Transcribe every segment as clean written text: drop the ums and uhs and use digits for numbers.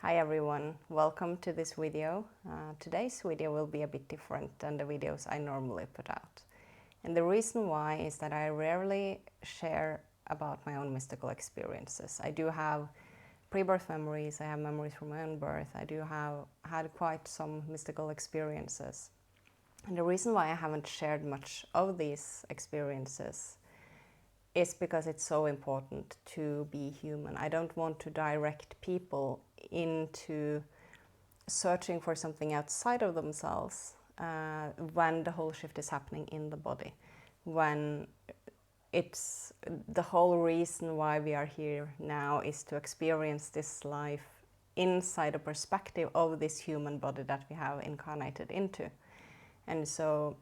Hi everyone, welcome to this video. Today's video will be a bit different than the videos I normally put out. And the reason why is that I rarely share about my own mystical experiences. I do have pre-birth memories, I have memories from my own birth, I do have had quite some mystical experiences. And the reason why I haven't shared much of these experiences is because it's so important to be human. I don't want to direct people into searching for something outside of themselves when the whole shift is happening in the body, when it's the whole reason why we are here now is to experience this life inside a perspective of this human body that we have incarnated into. And so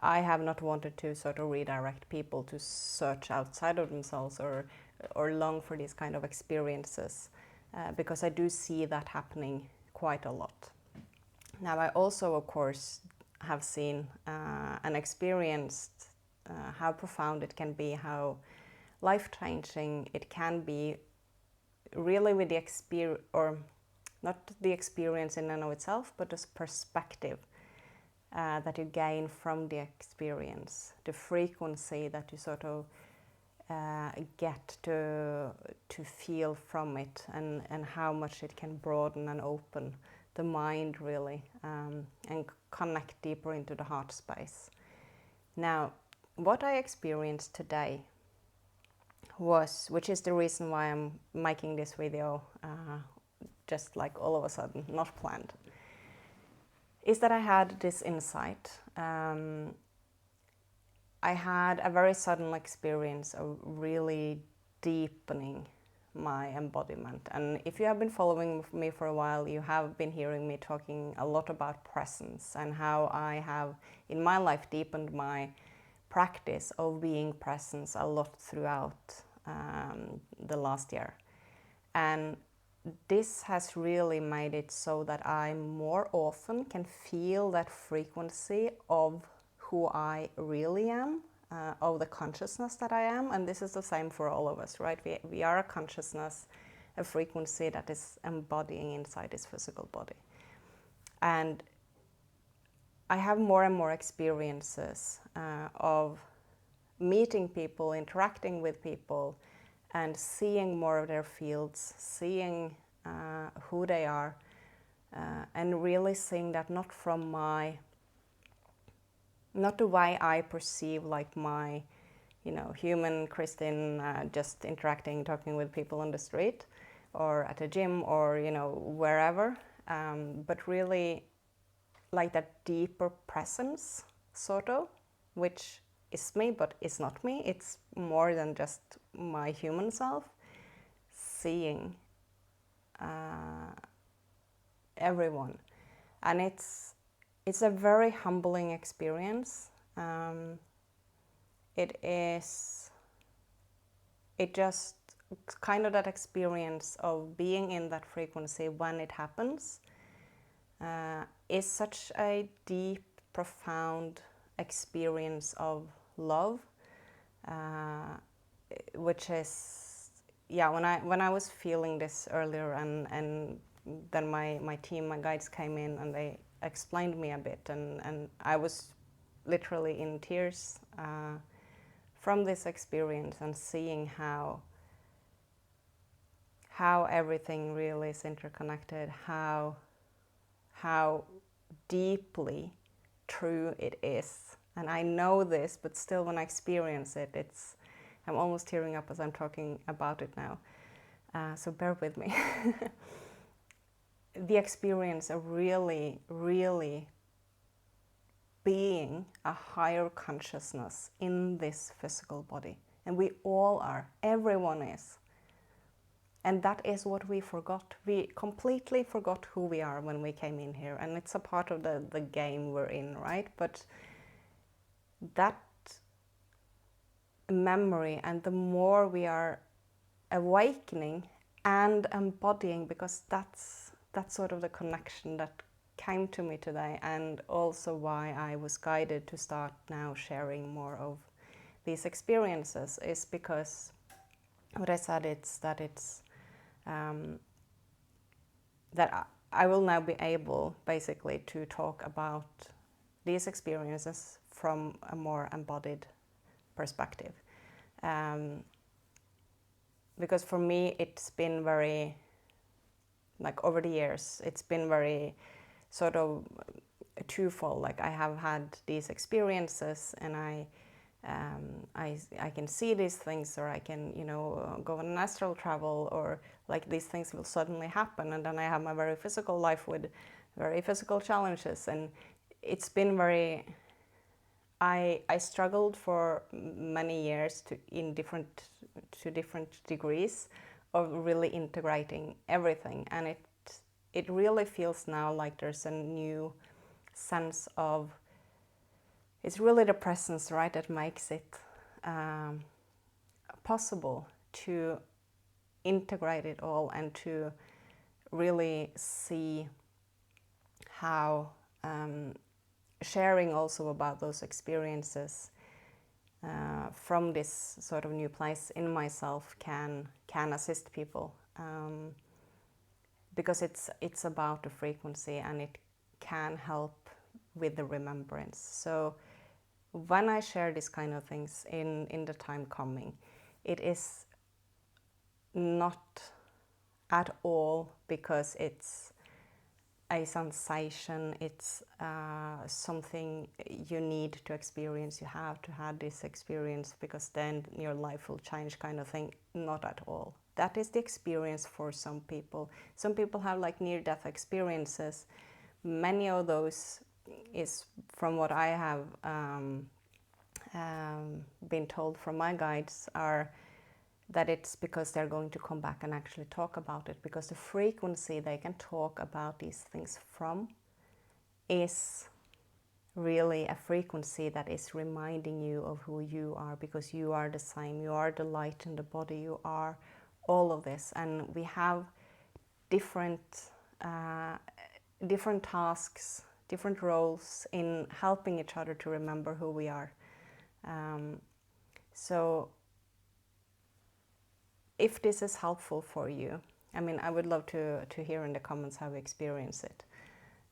I have not wanted to sort of redirect people to search outside of themselves or long for these kind of experiences, because I do see that happening quite a lot. Now, I also, of course, have seen and experienced how profound it can be, how life-changing it can be, really with the experience, or not the experience in and of itself, but this perspective that you gain from the experience, the frequency that you sort of get to feel from it, and how much it can broaden and open the mind really, and connect deeper into the heart space. Now, what I experienced today was, which is the reason why I'm making this video just like all of a sudden, not planned, is that I had this insight. I had a very sudden experience of really deepening my embodiment. And if you have been following me for a while, you have been hearing me talking a lot about presence and how I have, in my life, deepened my practice of being present a lot throughout the last year. And this has really made it so that I more often can feel that frequency of who I really am, of the consciousness that I am. And this is the same for all of us, right? We are a consciousness, a frequency that is embodying inside this physical body. And I have more and more experiences of meeting people, interacting with people, and seeing more of their fields, seeing who they are, and really seeing that not the way I perceive like my, human Christian, just interacting, talking with people on the street or at a gym or, wherever, but really like that deeper presence, sort of, which is me, but it's not me. It's more than just my human self, seeing everyone. And it's a very humbling experience. It just kind of that experience of being in that frequency when it happens is such a deep, profound experience of love, which is, when I was feeling this earlier, and then my team, my guides came in and they explained me a bit, and I was literally in tears from this experience, and seeing how everything really is interconnected, how deeply true it is. And I know this, but still when I experience it, I'm almost tearing up as I'm talking about it now. So bear with me. The experience of really, really being a higher consciousness in this physical body. And we all are, everyone is. And that is what we forgot. We completely forgot who we are when we came in here. And it's a part of the game we're in, right? But that memory, and the more we are awakening and embodying, because that's sort of the connection that came to me today, and also why I was guided to start now sharing more of these experiences, is because what I said, it's that I will now be able basically to talk about these experiences from a more embodied perspective. Because for me it's been very, like over the years, it's been very sort of twofold. Like I have had these experiences and I can see these things, or I can, you know, go on an astral travel, or like these things will suddenly happen, and then I have my very physical life with very physical challenges, and it's been very. I struggled for many years to different degrees of really integrating everything, and it really feels now like there's a new sense of, it's really the presence, right, that makes it possible to integrate it all and to really see how sharing also about those experiences from this sort of new place in myself can assist people, because it's about the frequency and it can help with the remembrance. So when I share these kind of things in the time coming, it is not at all because it's a sensation, it's something you need to experience, you have to have this experience because then your life will change kind of thing. Not at all. That is the experience for some people. Some people have like near-death experiences. Many of those is from what I have been told from my guides are that it's because they're going to come back and actually talk about it, because the frequency they can talk about these things from is really a frequency that is reminding you of who you are, because you are the same, you are the light in the body, you are all of this, and we have different tasks, different roles in helping each other to remember who we are. So if this is helpful for you, I mean, I would love to hear in the comments how you experience it.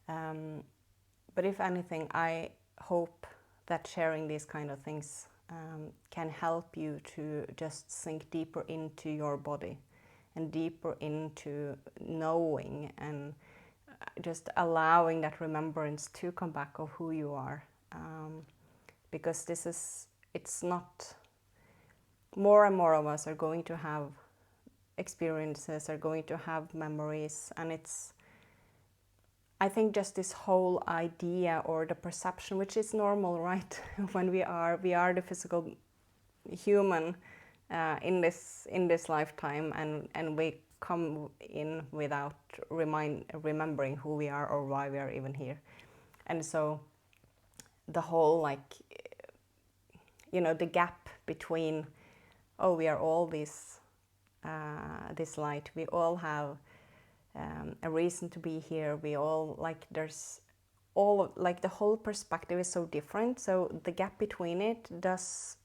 But if anything, I hope that sharing these kind of things can help you to just sink deeper into your body and deeper into knowing and just allowing that remembrance to come back of who you are. Because it's not, more and more of us are going to have experiences, are going to have memories, and it's, I think just this whole idea or the perception, which is normal, right? When we are the physical human in this lifetime, and we come in without remembering who we are or why we are even here. And so the whole, like, you know, the gap between, oh, we are all this light, we all have a reason to be here, we all, like, there's all, like, the whole perspective is so different, so the gap between it does,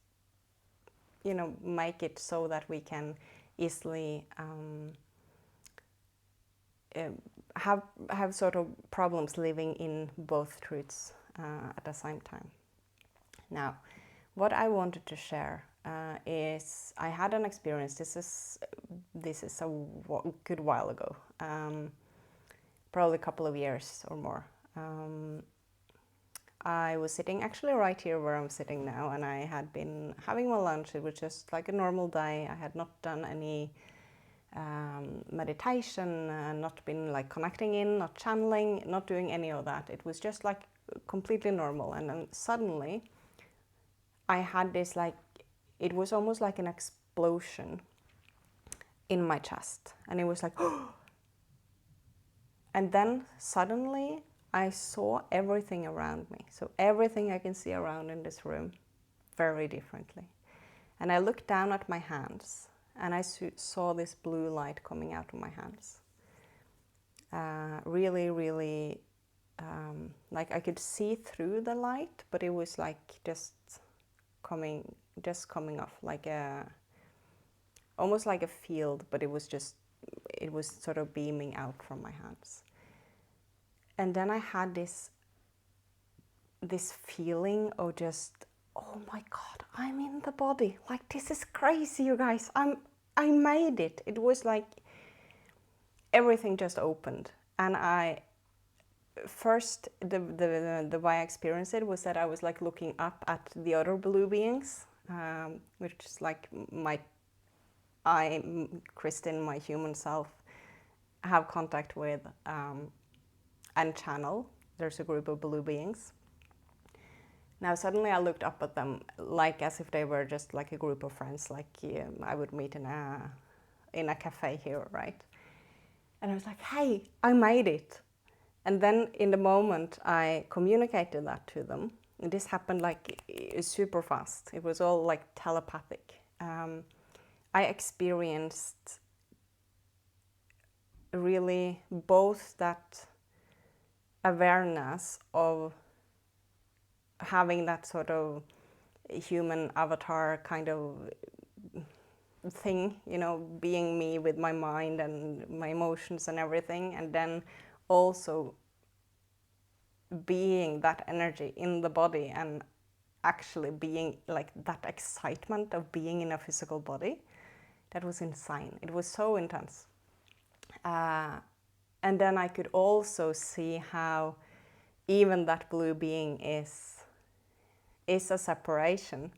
you know, make it so that we can easily have sort of problems living in both truths at the same time. Now, what I wanted to share is I had an experience. This is a good while ago, probably a couple of years or more. I was sitting actually right here where I'm sitting now, and I had been having my lunch. It was just like a normal day. I had not done any meditation, not been like connecting in, not channeling, not doing any of that. It was just like completely normal, and then suddenly I had this, like, it was almost like an explosion in my chest, and it was like and then suddenly I saw everything around me, so everything I can see around in this room very differently. And I looked down at my hands, and I saw this blue light coming out of my hands, really, really like I could see through the light, but it was like just coming off, like almost like a field, but it was just, it was sort of beaming out from my hands. And then I had this feeling of just, oh my God, I'm in the body. Like, this is crazy, you guys. I made it. It was like everything just opened. And first, the way I experienced it was that I was like looking up at the other blue beings, which is like Kristin, my human self, have contact with and channel. There's a group of blue beings. Now suddenly I looked up at them like as if they were just like a group of friends, like I would meet in a cafe here, right? And I was like, hey, I made it. And then in the moment I communicated that to them. And this happened like super fast. It was all like telepathic. I experienced really both that awareness of having that sort of human avatar kind of thing, you know, being me with my mind and my emotions and everything, and then also being that energy in the body and actually being like that excitement of being in a physical body. That was insane. It was so intense. And then I could also see how even that blue being is a separation,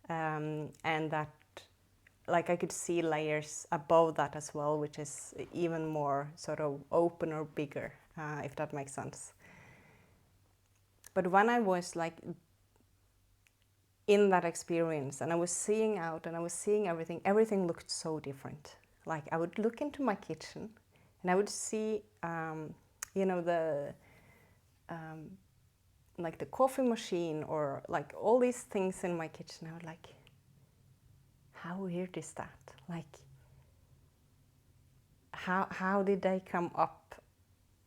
and that like I could see layers above that as well, which is even more sort of open or bigger, if that makes sense. But when I was like in that experience and I was seeing out and I was seeing everything looked so different. Like I would look into my kitchen and I would see, you know, like the coffee machine or like all these things in my kitchen. I would like, how weird is that? Like, how did they come up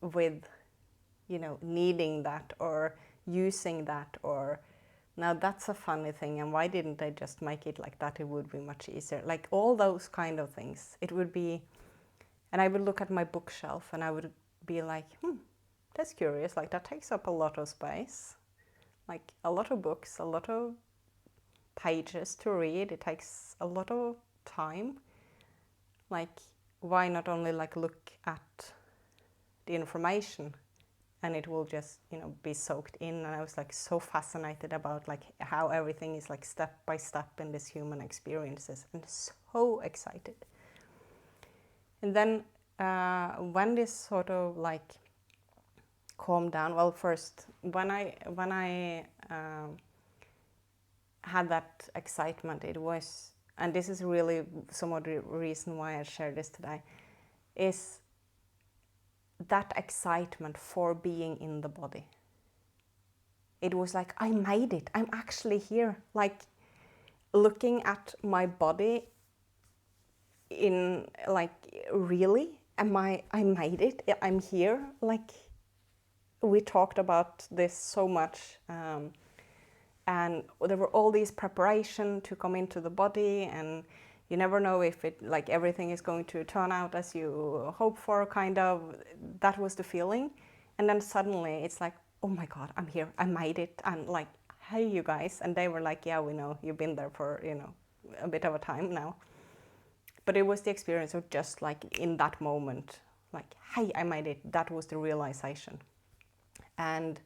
with, you know, needing that or using that? Or now that's a funny thing, and why didn't they just make it like that? It would be much easier. Like all those kind of things. It would be, and I would look at my bookshelf and I would be like, that's curious. Like that takes up a lot of space. Like a lot of books, a lot of pages to read. It takes a lot of time. Like why not only like look at the information and it will just, you know, be soaked in. And I was like so fascinated about like how everything is like step by step in this human experiences, and so excited. And then when this sort of like calmed down, well, first when I had that excitement, it was, and this is really some of the reason why I share this today, is that excitement for being in the body. It was like, I made it. I'm actually here. Like looking at my body in like, really? I made it? I'm here? Like we talked about this so much. And there were all these preparation to come into the body, and you never know if it, like everything is going to turn out as you hope for, kind of. That was the feeling. And then suddenly it's like, oh my God, I'm here, I made it. And like, hey, you guys. And they were like, yeah, we know, you've been there for, you know, a bit of a time now. But it was the experience of just like in that moment, like, hey, I made it. That was the realization. And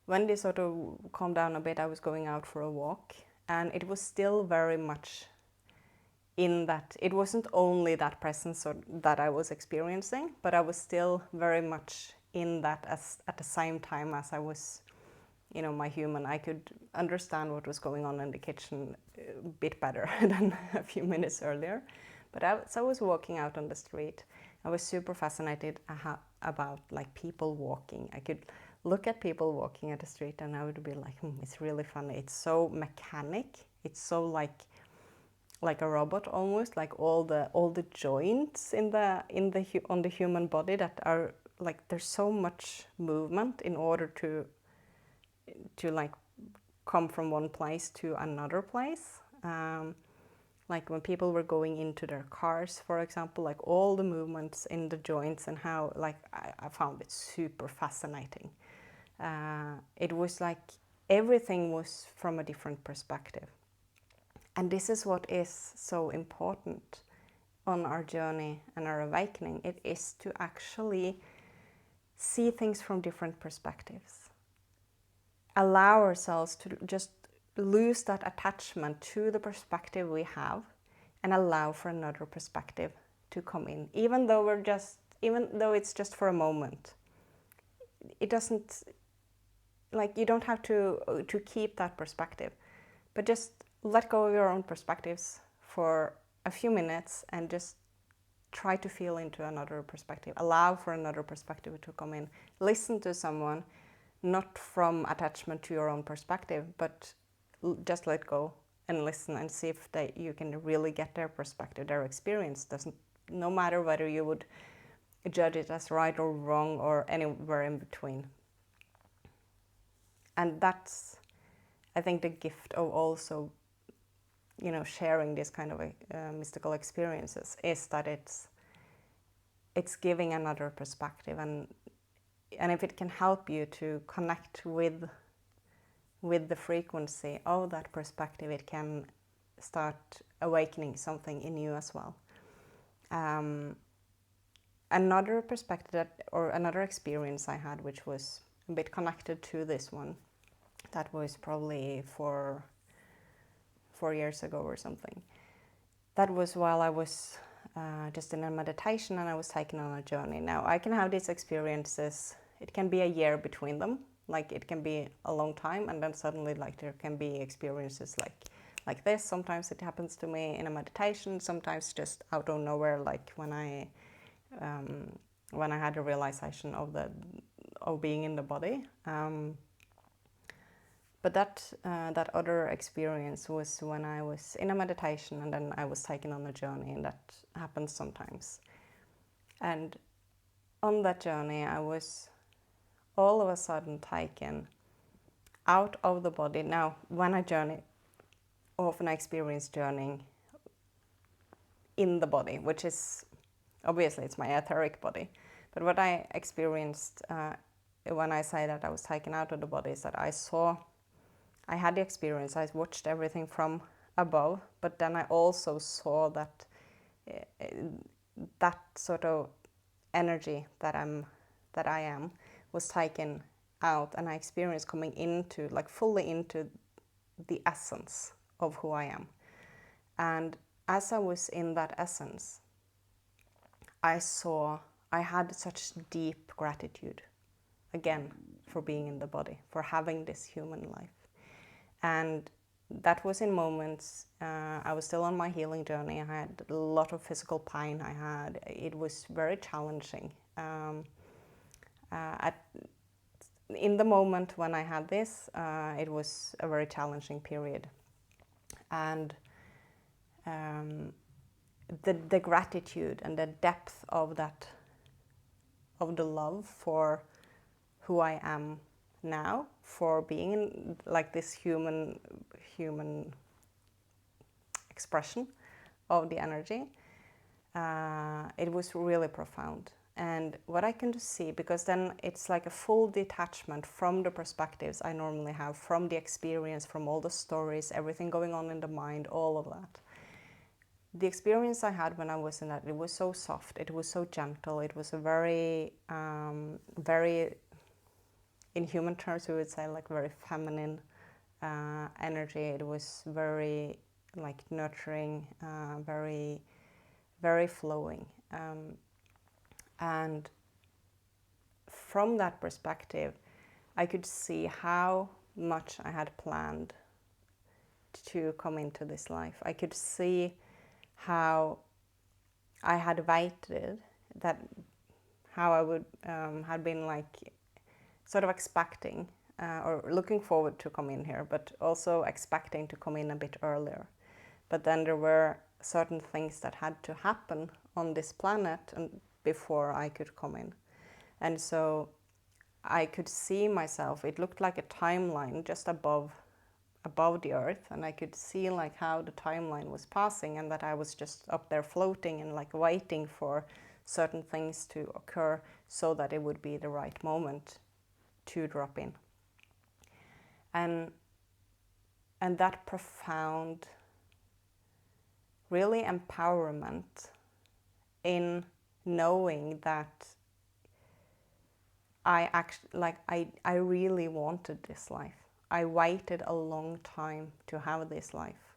when this sort of calmed down a bit, I was going out for a walk, and it was still very much in that. It wasn't only that presence that I was experiencing, but I was still very much in that as at the same time as I was, you know, my human. I could understand what was going on in the kitchen a bit better than a few minutes earlier. But as I was walking out on the street, I was super fascinated about like people walking. I could look at people walking at the street and I would be like, it's really funny. It's so mechanic. It's so like a robot almost, like all the joints on the human body that are like, there's so much movement in order to like come from one place to another place. like when people were going into their cars, for example, like all the movements in the joints and how, like, I found it super fascinating. It was like everything was from a different perspective. And this is what is so important on our journey and our awakening. It is to actually see things from different perspectives. Allow ourselves to just lose that attachment to the perspective we have and allow for another perspective to come in, even though it's just for a moment. It doesn't, like, you don't have to keep that perspective, but just let go of your own perspectives for a few minutes and just try to feel into another perspective. Allow for another perspective to come in. Listen to someone, not from attachment to your own perspective, but just let go and listen and see if you can really get their perspective, their experience. Doesn't, no matter whether you would judge it as right or wrong or anywhere in between. And that's, I think, the gift of also, you know, sharing this kind of mystical experiences, is that it's giving another perspective, and if it can help you to connect with the frequency of that perspective, it can start awakening something in you as well. Another perspective or another experience I had, which was a bit connected to this one, that was probably 4 years ago or something. That was while I was just in a meditation and I was taken on a journey. Now, I can have these experiences, it can be a year between them, like it can be a long time, and then suddenly, like, there can be experiences like this. Sometimes it happens to me in a meditation, sometimes just out of nowhere, like when I had a realization of being in the body. But that other experience was when I was in a meditation and then I was taken on a journey, and that happens sometimes. And on that journey, I was all of a sudden taken out of the body. Now, when I journey, often I experience journeying in the body, which is, obviously, it's my etheric body. But what I experienced when I say that I was taken out of the body is that I had the experience, I watched everything from above, but then I also saw that that sort of energy that I am was taken out, and I experienced coming into, like, fully into the essence of who I am. And as I was in that essence, I had such deep gratitude, again, for being in the body, for having this human life. And that was in moments, I was still on my healing journey. I had a lot of physical pain. It was very challenging. In the moment when I had this, it was a very challenging period. And the gratitude and the depth of that, of the love for who I am now, for being in, like, this human expression of the energy, it was really profound. And what I can see, because then it's like a full detachment from the perspectives I normally have, from the experience, from all the stories, everything going on in the mind, all of that. The experience I had when I was in that, it was so soft, it was so gentle, it was a very, in human terms we would say, like, very feminine energy. It was very, like, nurturing, very, very flowing. And from that perspective, I could see how much I had planned to come into this life. I could see how I had waited, that how I would had been, like, sort of expecting or looking forward to come in here, but also expecting to come in a bit earlier. But then there were certain things that had to happen on this planet and before I could come in. And so I could see myself, it looked like a timeline just above above the earth, and I could see like how the timeline was passing, and that I was just up there floating and like waiting for certain things to occur so that it would be the right moment to drop in. And that profound, really empowerment in knowing that I really wanted this life. I waited a long time to have this life.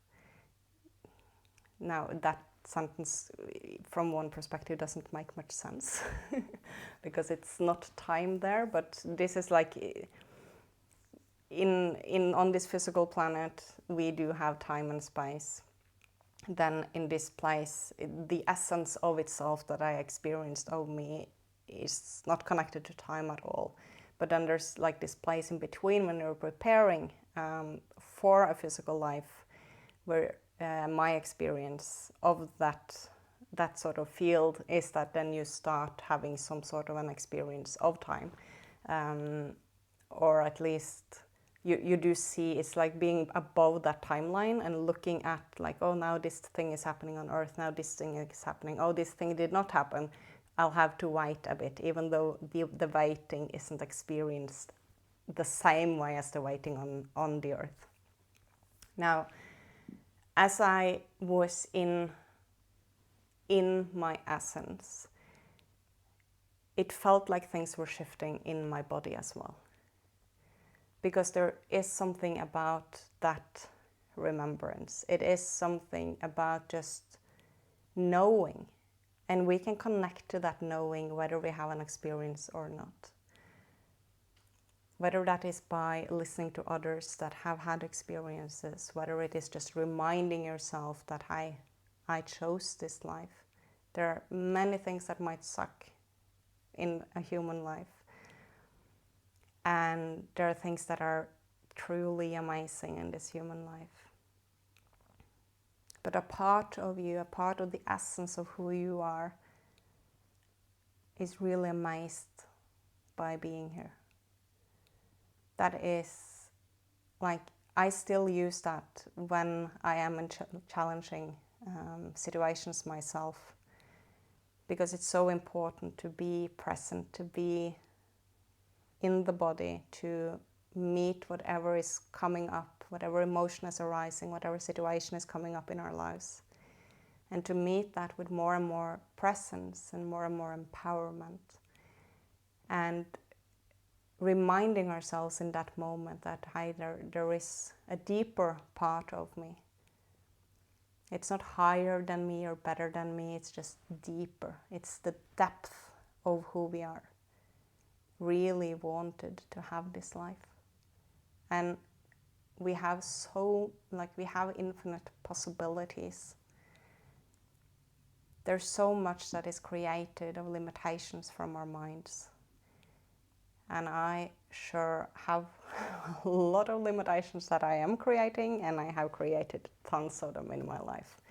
Now that sentence from one perspective doesn't make much sense because it's not time there, but this is like on this physical planet we do have time and space. Then in this place, the essence of itself that I experienced of me is not connected to time at all. But then there's like this place in between when you're preparing for a physical life, where my experience of that sort of field is that then you start having some sort of an experience of time, or at least you do see it's like being above that timeline and looking at like, oh, now this thing is happening on Earth, now this thing is happening, oh, this thing did not happen, I'll have to wait a bit, even though the waiting isn't experienced the same way as the waiting on the Earth. Now, as I was in my essence, it felt like things were shifting in my body as well. Because there is something about that remembrance. It is something about just knowing. And we can connect to that knowing whether we have an experience or not. Whether that is by listening to others that have had experiences, whether it is just reminding yourself that I chose this life. There are many things that might suck in a human life. And there are things that are truly amazing in this human life. But a part of you, a part of the essence of who you are, is really amazed by being here. That is, like, I still use that when I am in challenging situations myself, because it's so important to be present, to be in the body, to meet whatever is coming up, whatever emotion is arising, whatever situation is coming up in our lives. And to meet that with more and more presence and more empowerment. And reminding ourselves in that moment that there is a deeper part of me. It's not higher than me or better than me, it's just deeper. It's the depth of who we are. Really wanted to have this life. And we have we have infinite possibilities. There's so much that is created of limitations from our minds. And I sure have a lot of limitations that I am creating, and I have created tons of them in my life.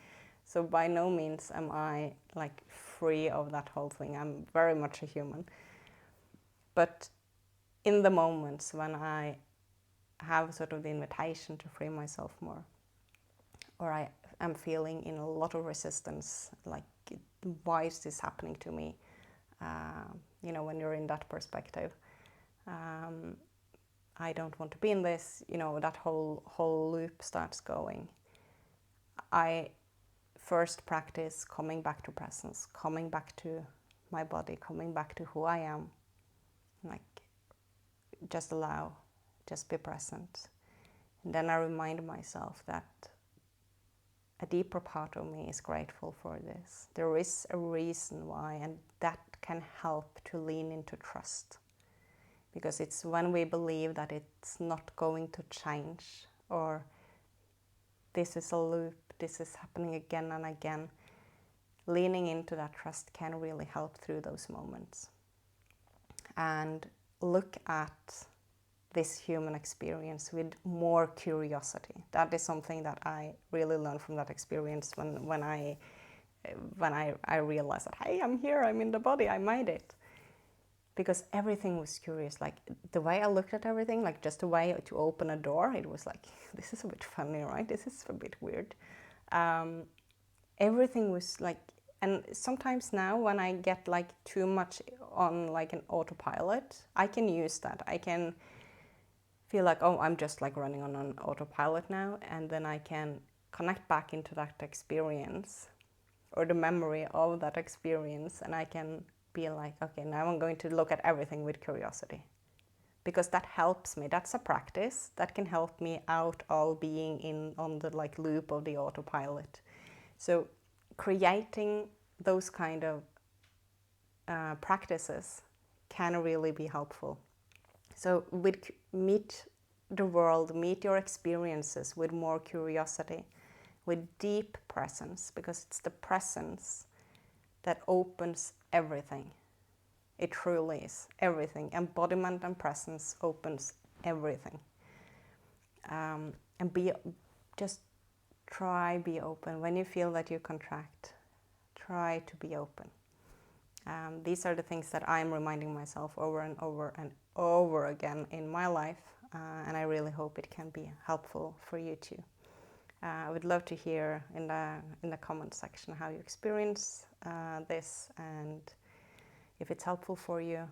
So by no means am I like free of that whole thing. I'm very much a human. But in the moments when I have sort of the invitation to free myself more, or I am feeling in a lot of resistance, like, why is this happening to me? When you're in that perspective, I don't want to be in this, that whole loop starts going. I first practice coming back to presence, coming back to my body, coming back to who I am. Like, just allow, just be present. And then I remind myself that a deeper part of me is grateful for this. There is a reason why, and that can help to lean into trust. Because it's when we believe that it's not going to change, or this is a loop, this is happening again and again, leaning into that trust can really help through those moments. And look at this human experience with more curiosity. That is something that I really learned from that experience when I realized that, hey, I'm here, I'm in the body, I made it. because everything was curious. Like the way I looked at everything, like just the way to open a door, it was like, this is a bit funny, right? This is a bit weird. Everything was like, and sometimes now when I get like too much on like an autopilot, I can use that. I can feel like, oh, I'm just like running on an autopilot now, and then I can connect back into that experience or the memory of that experience, and I can be like, okay, now I'm going to look at everything with curiosity, because that helps me. That's a practice that can help me out of being in on the like loop of the autopilot. So creating those kind of practices can really be helpful. So meet the world, meet your experiences with more curiosity, with deep presence, because it's the presence that opens everything. It truly is everything. Embodiment and presence opens everything. And just try be open. When you feel that you contract, try to be open. These are the things that I'm reminding myself over and over and over again in my life, and I really hope it can be helpful for you too. I would love to hear in the comment section how you experience this, and if it's helpful for you,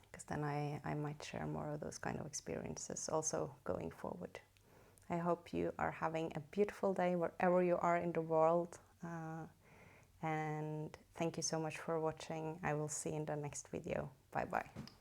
because then I might share more of those kind of experiences also going forward. I hope you are having a beautiful day wherever you are in the world, and thank you so much for watching. I will see you in the next video. Bye bye.